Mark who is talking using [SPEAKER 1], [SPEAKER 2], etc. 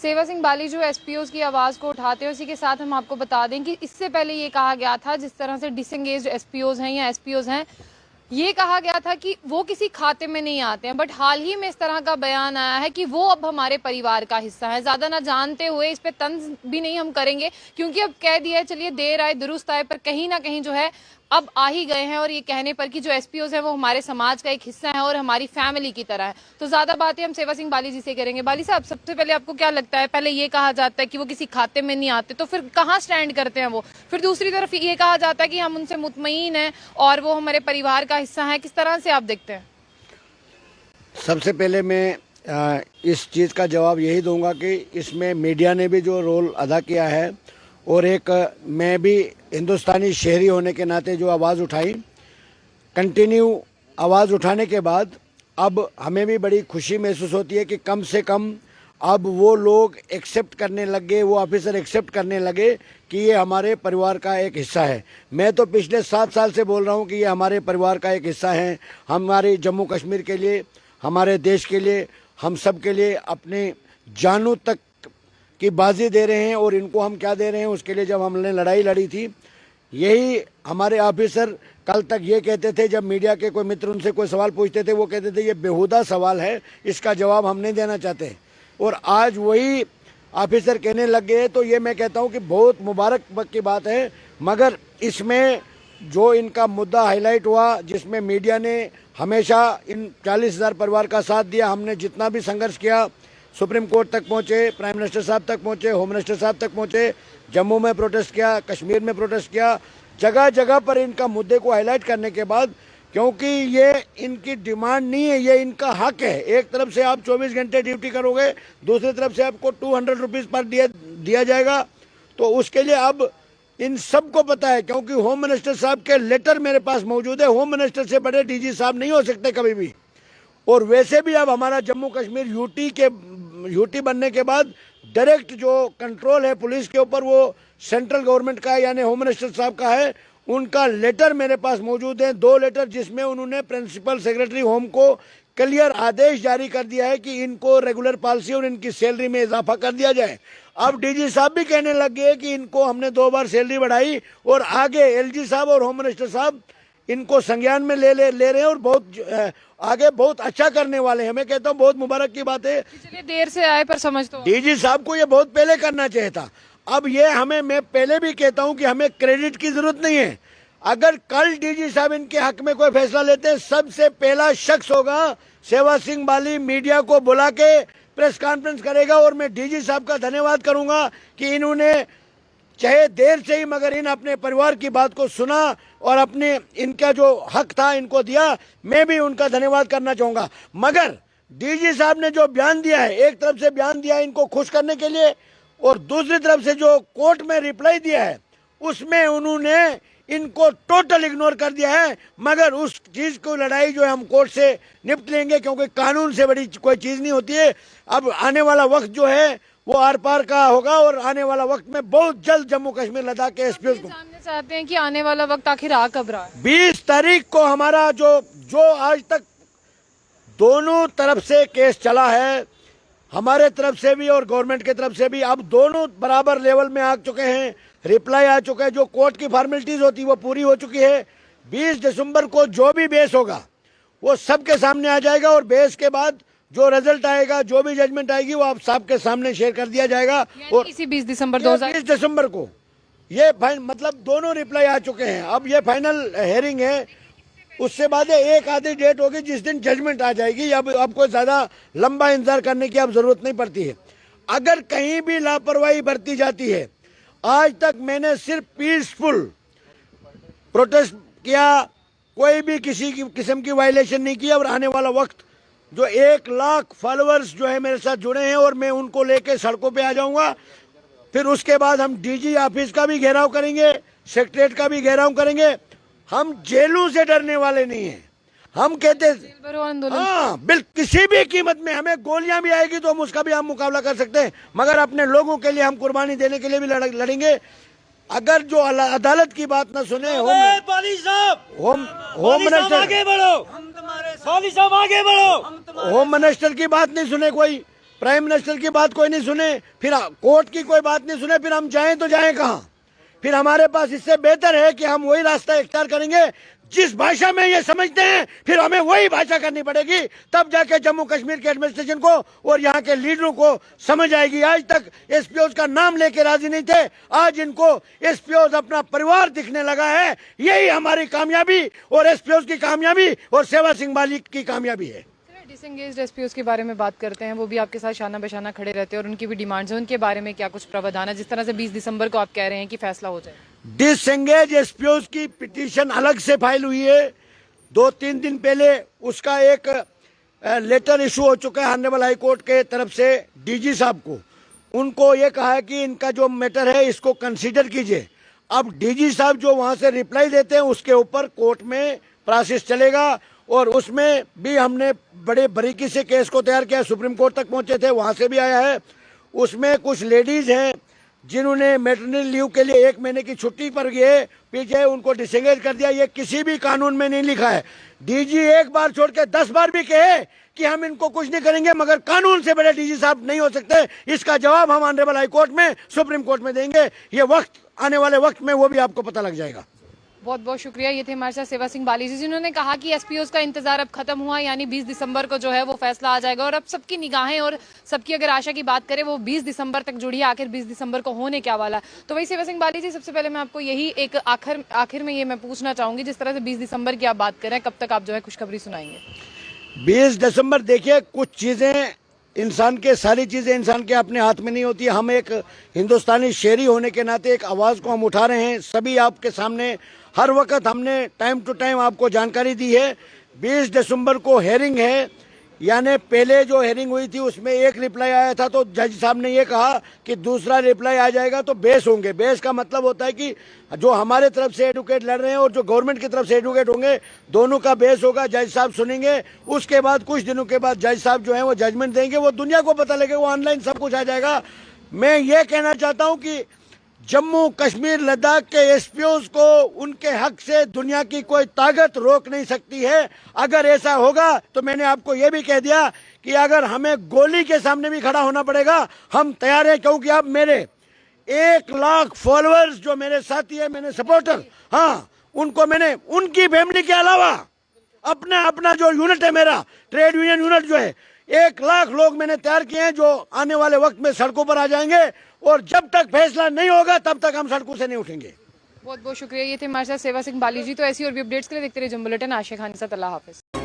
[SPEAKER 1] सेवा सिंह बाली जो एसपीओज की आवाज़ को उठाते हैं, उसी के साथ हम आपको बता दें कि इससे पहले ये कहा गया था, जिस तरह से डिसएंगेज्ड एसपीओज हैं या एसपीओज हैं, ये कहा गया था कि वो किसी खाते में नहीं आते हैं। बट हाल ही में इस तरह का बयान आया है कि वो अब हमारे परिवार का हिस्सा है। ज़्यादा ना जानते हुए इस पे तंज भी नहीं हम करेंगे, क्योंकि अब कह दिया है, चलिए देर आए दुरुस्त आए, पर कहीं ना कहीं जो है अब आ ही गए हैं, और ये कहने पर कि जो एसपीओज हैं वो हमारे समाज का एक हिस्सा है और हमारी फैमिली की तरह है। तो ज्यादा बातें हम सेवा सिंह बाली जी से करेंगे। बाली साहब, सबसे पहले आपको क्या लगता है, पहले ये कहा जाता है कि वो किसी खाते में नहीं आते, तो फिर कहाँ स्टैंड करते हैं वो? फिर दूसरी तरफ ये कहा जाता है कि हम उनसे मुतमईन हैं और वो हमारे परिवार का हिस्सा है। किस तरह से आप देखते हैं?
[SPEAKER 2] सबसे पहले मैं इस चीज़ का जवाब यही दूंगा कि इसमें मीडिया ने भी जो रोल अदा किया है, और एक मैं भी हिंदुस्तानी शहरी होने के नाते जो आवाज़ उठाई, कंटिन्यू आवाज़ उठाने के बाद अब हमें भी बड़ी खुशी महसूस होती है कि कम से कम अब वो लोग एक्सेप्ट करने लगे, वो ऑफिसर एक्सेप्ट करने लगे कि ये हमारे परिवार का एक हिस्सा है। मैं तो पिछले 7 साल से बोल रहा हूँ कि ये हमारे परिवार का एक हिस्सा है। हमारे जम्मू कश्मीर के लिए, हमारे देश के लिए, हम सब के लिए अपने जानों तक की बाजी दे रहे हैं। और इनको हम क्या दे रहे हैं, उसके लिए जब हमने लड़ाई लड़ी थी, यही हमारे ऑफिसर कल तक ये कहते थे, जब मीडिया के कोई मित्र उनसे कोई सवाल पूछते थे, वो कहते थे ये बेहुदा सवाल है, इसका जवाब हम नहीं देना चाहते। और आज वही ऑफिसर कहने लग गए, तो ये मैं कहता हूँ कि बहुत मुबारक की बात है। मगर इसमें जो इनका मुद्दा हाईलाइट हुआ, जिसमें मीडिया ने हमेशा इन 40,000 परिवार का साथ दिया, हमने जितना भी संघर्ष किया, सुप्रीम कोर्ट तक पहुंचे, प्राइम मिनिस्टर साहब तक पहुंचे, होम मिनिस्टर साहब तक पहुंचे, जम्मू में प्रोटेस्ट किया, कश्मीर में प्रोटेस्ट किया, जगह जगह पर इनका मुद्दे को हाईलाइट करने के बाद, क्योंकि ये इनकी डिमांड नहीं है, ये इनका हक है। एक तरफ से आप 24 घंटे ड्यूटी करोगे, दूसरी तरफ से आपको 200 रुपीज़ पर दिया जाएगा। तो उसके लिए अब इन सबको पता है, क्योंकि होम मिनिस्टर साहब के लेटर मेरे पास मौजूद है। होम मिनिस्टर से बड़े डीजी साहब नहीं हो सकते कभी भी। और वैसे भी अब हमारा जम्मू कश्मीर यूटी बनने के बाद डायरेक्ट जो कंट्रोल है पुलिस के ऊपर, वो सेंट्रल गवर्नमेंट का है, यानी होम मिनिस्टर साहब का है। उनका लेटर मेरे पास मौजूद है, 2 लेटर, जिसमें उन्होंने प्रिंसिपल सेक्रेटरी होम को क्लियर आदेश जारी कर दिया है कि इनको रेगुलर पॉलिसी और इनकी सैलरी में इजाफा कर दिया जाए। अब डीजी साहब भी कहने लग गए कि इनको हमने 2 बार सैलरी बढ़ाई, और आगे एलजी साहब और होम मिनिस्टर साहब इनको संज्ञान में ले रहे हैं, और बहुत आगे बहुत अच्छा करने वाले हैं। मैं कहता हूँ बहुत मुबारक की बात है।
[SPEAKER 1] चलिए देर से आए पर समझ तो
[SPEAKER 2] डीजी साहब को ये बहुत पहले करना चाहिए था। अब ये हमें, मैं पहले भी कहता हूँ कि हमें क्रेडिट की जरूरत नहीं है। अगर कल डीजी साहब इनके हक में कोई फैसला लेते हैं, सबसे पहला शख्स होगा सेवा सिंह बाली, मीडिया को बुला के प्रेस कॉन्फ्रेंस करेगा। और मैं डीजी साहब का धन्यवाद करूंगा कि इन्होंने चाहे देर से ही, मगर इन अपने परिवार की बात को सुना और अपने इनका जो हक था इनको दिया। मैं भी उनका धन्यवाद करना चाहूंगा। मगर डीजी साहब ने जो बयान दिया है, एक तरफ से बयान दिया है इनको खुश करने के लिए, और दूसरी तरफ से जो कोर्ट में रिप्लाई दिया है, उसमें उन्होंने इनको टोटल इग्नोर कर दिया है। मगर उस चीज को लड़ाई जो है हम कोर्ट से निपट लेंगे, क्योंकि कानून से बड़ी कोई चीज नहीं होती है। अब आने वाला वक्त जो है वो आर पार का होगा, और आने वाला वक्त में बहुत जल्द जम्मू कश्मीर लद्दाख के एसपी को
[SPEAKER 1] जानना चाहते हैं कि आने वाला वक्त आखिर आ कब रहा है?
[SPEAKER 2] 20 तारीख को हमारा जो आज तक दोनों तरफ से केस चला है, हमारे तरफ से भी और गवर्नमेंट की तरफ से भी, अब दोनों बराबर लेवल में आ चुके हैं, रिप्लाई आ चुका है, जो कोर्ट की फॉर्मेलिटीज होती वो पूरी हो चुकी है। 20 दिसंबर को जो भी बेस होगा वो सबके सामने आ जाएगा, और बेस के बाद जो रिजल्ट आएगा, जो भी जजमेंट आएगी, वो आप सबके सामने शेयर कर दिया जाएगा। और
[SPEAKER 1] इसी 20 दिसंबर
[SPEAKER 2] 20 दिसंबर को ये मतलब दोनों रिप्लाई आ चुके हैं। अब ये फाइनल हेयरिंग है, उससे बाद एक आधी डेट होगी जिस दिन जजमेंट आ जाएगी। अब कोई ज्यादा लंबा इंतजार करने की अब जरूरत नहीं पड़ती है। अगर कहीं भी लापरवाही बरती जाती है, आज तक मैंने सिर्फ पीसफुल प्रोटेस्ट किया, कोई भी किसी की किस्म की वायलेशन नहीं किया। और आने वाला वक्त जो 1 लाख फॉलोअर्स जो है मेरे साथ जुड़े हैं, और मैं उनको लेके सड़कों पे आ जाऊंगा। फिर उसके बाद हम डीजी ऑफिस का भी घेराव करेंगे, सेक्रेटरीट का भी घेराव करेंगे। हम जेलों से डरने वाले नहीं हैं। हम कहते हाँ, किसी भी कीमत में, हमें गोलियां भी आएगी तो हम उसका भी हम मुकाबला कर सकते हैं, मगर अपने लोगों के लिए हम कुर्बानी देने के लिए भी लड़ेंगे। अगर जो अदालत की बात न सुने, होम मिनिस्टर
[SPEAKER 3] आगे बढ़ो, बाली साहब आगे बढ़ो,
[SPEAKER 2] होम मिनिस्टर की बात नहीं सुने कोई, प्राइम मिनिस्टर की बात कोई नहीं सुने, फिर कोर्ट की कोई बात नहीं सुने, फिर हम जाएं तो जाएं कहां? फिर हमारे पास इससे बेहतर है कि हम वही रास्ता इख्तियार करेंगे जिस भाषा में ये समझते हैं, फिर हमें वही भाषा करनी पड़ेगी, तब जाके जम्मू कश्मीर के एडमिनिस्ट्रेशन को और यहाँ के लीडरों को समझ आएगी। आज तक एसपीओ का नाम लेके राजी नहीं थे, आज इनको एसपीओ अपना परिवार दिखने लगा है। यही हमारी कामयाबी और एसपीओ की कामयाबी और सेवा सिंह बाली की कामयाबी है।
[SPEAKER 1] डिसंगेज्ड एसपीओस के बारे में बात करते हैं, वो भी आपके साथ शाना बेशाना खड़े रहते हैं और उनकी भी डिमांड्स हैं, उनके बारे में क्या कुछ प्रावधान है जिस तरह से 20 दिसंबर को आप कह रहे हैं कि फैसला हो जाए?
[SPEAKER 2] डिसएंगेज एसपीओ की पिटीशन अलग से फाइल हुई है। 2-3 दिन पहले उसका एक लेटर इशू हो चुका है ऑनरेबल हाई कोर्ट के तरफ से डीजी साहब को। उनको ये कहा है कि इनका जो मैटर है इसको कंसीडर कीजिए। अब डीजी साहब जो वहां से रिप्लाई देते हैं उसके ऊपर कोर्ट में प्रोसेस चलेगा और उसमें भी हमने बड़े बारीकी से केस को तैयार किया। सुप्रीम कोर्ट तक पहुंचे थे, वहां से भी आया है। उसमें कुछ लेडीज हैं जिन्होंने मैटरनिटी लीव के लिए 1 महीने की छुट्टी पर गए, पीछे उनको डिसएंगेज कर दिया। ये किसी भी कानून में नहीं लिखा है। डीजी एक बार छोड़ के 10 बार भी कहे कि हम इनको कुछ नहीं करेंगे, मगर कानून से बड़े डीजी साहब नहीं हो सकते। इसका जवाब हम ऑनरेबल हाई कोर्ट में, सुप्रीम कोर्ट में देंगे। ये वक्त आने वाले वक्त में वो भी आपको पता लग जाएगा।
[SPEAKER 1] बहुत बहुत शुक्रिया। ये थे हमारे साथ सेवा सिंह बाली जी, जिन्होंने कहा कि एसपीओस का इंतजार अब खत्म हुआ, यानी 20 दिसंबर को जो है वो फैसला आ जाएगा और अब सबकी निगाहें और सबकी अगर आशा की बात करें वो 20 दिसंबर तक जुड़ी है। आखिर 20 दिसंबर को होने क्या वाला है? तो वही सेवा सिंह बाली जी, सबसे पहले मैं आपको यही एक आखिर में ये मैं पूछना चाहूंगी, जिस तरह से 20 दिसंबर की आप बात करें, कब तक आप जो है खुशखबरी सुनाएंगे?
[SPEAKER 2] 20 दिसंबर देखिए, कुछ चीजें सारी चीजें इंसान के अपने हाथ में नहीं होती। हम एक हिंदुस्तानी शहरी होने के नाते एक आवाज को हम उठा रहे हैं। सभी आपके सामने हर वक्त हमने टाइम टू टाइम आपको जानकारी दी है। 20 दिसंबर को हेयरिंग है, यानी पहले जो हेयरिंग हुई थी उसमें एक रिप्लाई आया था, तो जज साहब ने ये कहा कि दूसरा रिप्लाई आ जाएगा तो बेस होंगे। बेस का मतलब होता है कि जो हमारे तरफ से एडवोकेट लड़ रहे हैं और जो गवर्नमेंट की तरफ से एडवोकेट होंगे, दोनों का बेस होगा। जज साहब सुनेंगे, उसके बाद कुछ दिनों के बाद जज साहब जो है वो जजमेंट देंगे। वो दुनिया को पता लगेगा, वो ऑनलाइन सब कुछ आ जाएगा। मैं ये कहना चाहता हूँ कि जम्मू कश्मीर लद्दाख के एसपीओज को उनके हक से दुनिया की कोई ताकत रोक नहीं सकती है। अगर ऐसा होगा तो मैंने आपको यह भी कह दिया कि अगर हमें गोली के सामने भी खड़ा होना पड़ेगा हम तैयार हैं, क्योंकि अब मेरे 1 लाख फॉलोअर्स जो मेरे साथी है, मेरे सपोर्टर, हाँ, उनको मैंने उनकी फैमिली के अलावा अपना जो यूनिट है, मेरा ट्रेड यूनियन यूनिट जो है, 1 लाख लोग मैंने तैयार किए हैं जो आने वाले वक्त में सड़कों पर आ जाएंगे। और जब तक फैसला नहीं होगा तब तक हम सड़कों से नहीं उठेंगे।
[SPEAKER 1] बहुत बहुत शुक्रिया। ये थे हमारे साथ सेवा सिंह बाली जी। तो ऐसी और भी अपडेट्स के लिए देखते रहिए जम्मू बुलेटिन। आशिया खान के साथ, अल्लाह हाफिज।